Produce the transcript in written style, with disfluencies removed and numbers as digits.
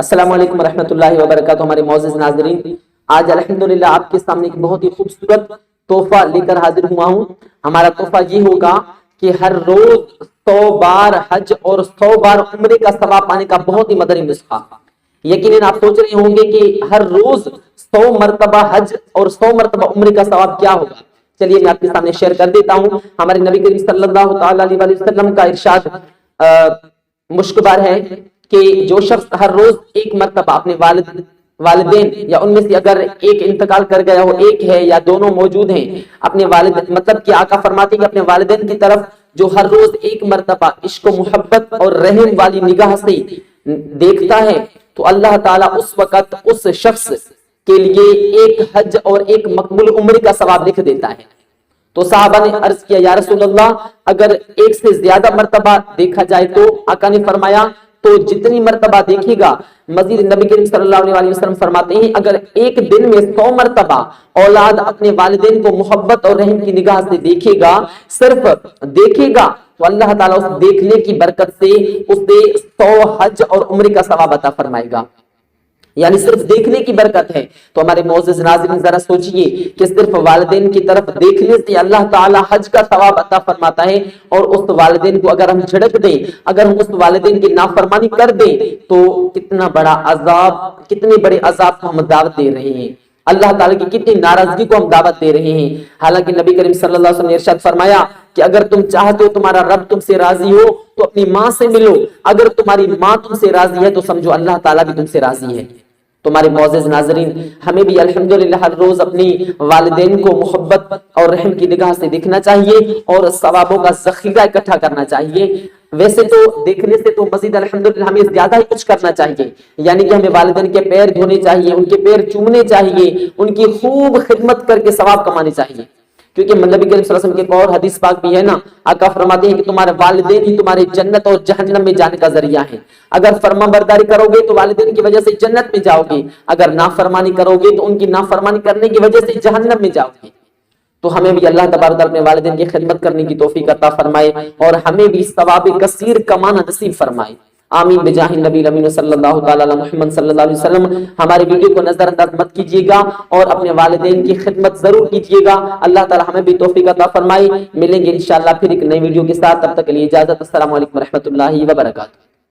السلام علیکم ورحمۃ اللہ وبرکاتہ. ہمارے معزز ناظرین، آج الحمدللہ آپ کے سامنے ایک بہت ہی خوبصورت تحفہ لے کر حاضر ہوا ہوں. ہمارا تحفہ یہ ہوگا کہ ہر روز 100 بار حج اور 100 بار عمرے کا ثواب پانے کا بہت ہی مدنی نسخہ. یقیناً آپ سوچ رہے ہوں گے کہ ہر روز 100 مرتبہ حج اور 100 مرتبہ عمرے کا ثواب کیا ہوگا. چلیے میں آپ کے سامنے شیئر کر دیتا ہوں. ہمارے نبی کریم صلی اللہ تعالی علیہ وسلم کا ارشاد مشکبار ہے کہ جو شخص ہر روز ایک مرتبہ اپنے والدین یا ان میں سے اگر ایک انتقال کر گیا ہو، ایک ہے یا دونوں موجود ہیں، اپنے والد مطلب کہ آقا فرماتے ہیں کہ اپنے والدین کی طرف جو ہر روز ایک مرتبہ عشق و محبت اور رحم والی نگاہ سے دیکھتا ہے تو اللہ تعالیٰ اس وقت اس شخص کے لیے ایک حج اور ایک مقبول عمرے کا ثواب لکھ دیتا ہے. تو صحابہ نے عرض کیا یا رسول اللہ اگر ایک سے زیادہ مرتبہ دیکھا جائے تو؟ آقا نے فرمایا تو جتنی مرتبہ دیکھے گا. مزید نبی کریم صلی اللہ علیہ وسلم فرماتے ہیں اگر ایک دن میں 100 مرتبہ اولاد اپنے والدین کو محبت اور رحم کی نگاہ سے دیکھے گا، صرف دیکھے گا، تو اللہ تعالیٰ اس دیکھنے کی برکت سے اسے 100 حج اور عمرے کا ثواب عطا فرمائے گا. یعنی صرف دیکھنے کی برکت ہے. تو ہمارے معزز ناظرین ذرا سوچئے کہ صرف والدین کی طرف دیکھنے سے اللہ تعالیٰ حج کا ثواب عطا فرماتا ہے، اور اس والدین کو اگر ہم جھڑک دیں، اگر ہم اس والدین کی نافرمانی کر دیں تو کتنا بڑا عذاب، کتنے بڑے عذاب کو ہم دعوت دے رہے ہیں، اللہ تعالیٰ کی کتنی ناراضگی کو ہم دعوت دے رہے ہیں. حالانکہ نبی کریم صلی اللہ علیہ وسلم نے ارشاد فرمایا کہ اگر تم چاہتے ہو تمہارا رب تم سے راضی ہو تو اپنی ماں سے ملو، اگر تمہاری ماں تم سے راضی ہے تو سمجھو اللہ تعالیٰ بھی تم سے راضی ہے. تمہارے معزز ناظرین، ہمیں بھی الحمدللہ ہر روز اپنی والدین کو محبت اور رحم کی نگاہ سے دیکھنا چاہیے اور ثوابوں کا ذخیرہ اکٹھا کرنا چاہیے. ویسے تو دیکھنے سے تو مزید الحمدللہ ہمیں زیادہ ہی کچھ کرنا چاہیے، یعنی کہ ہمیں والدین کے پیر دھونے چاہیے، ان کے پیر چومنے چاہیے، ان کی خوب خدمت کر کے ثواب کمانے چاہیے. کیونکہ نبی کریم صلی اللہ علیہ وسلم کی ایک اور حدیث پاک بھی ہے نا، آقا فرماتے ہیں کہ تمہارے والدین ہی تمہارے جنت اور جہنم میں جانے کا ذریعہ ہے. اگر فرما برداری کرو گے تو والدین کی وجہ سے جنت میں جاؤ گے، اگر نافرمانی کرو گے تو ان کی نافرمانی کرنے کی وجہ سے جہنم میں جاؤ گے. تو ہمیں بھی اللہ تبارک تعالیٰ اپنے والدین کی خدمت کرنے کی توفیق عطا فرمائے اور ہمیں بھی ثواب کثیر کمانا نصیب فرمائے. آمین بجاہ النبی الامین صلی اللہ تعالی علی محمد صلی اللہ علیہ وسلم. ہماری ویڈیو کو نظر انداز مت کیجیے گا اور اپنے والدین کی خدمت ضرور کیجیے گا. اللہ تعالی ہمیں بھی توفیق عطا فرمائے. ملیں گے انشاءاللہ پھر ایک نئی ویڈیو کے ساتھ، تب تک کے لیے اجازت. السلام علیکم ورحمۃ اللہ وبرکاتہ.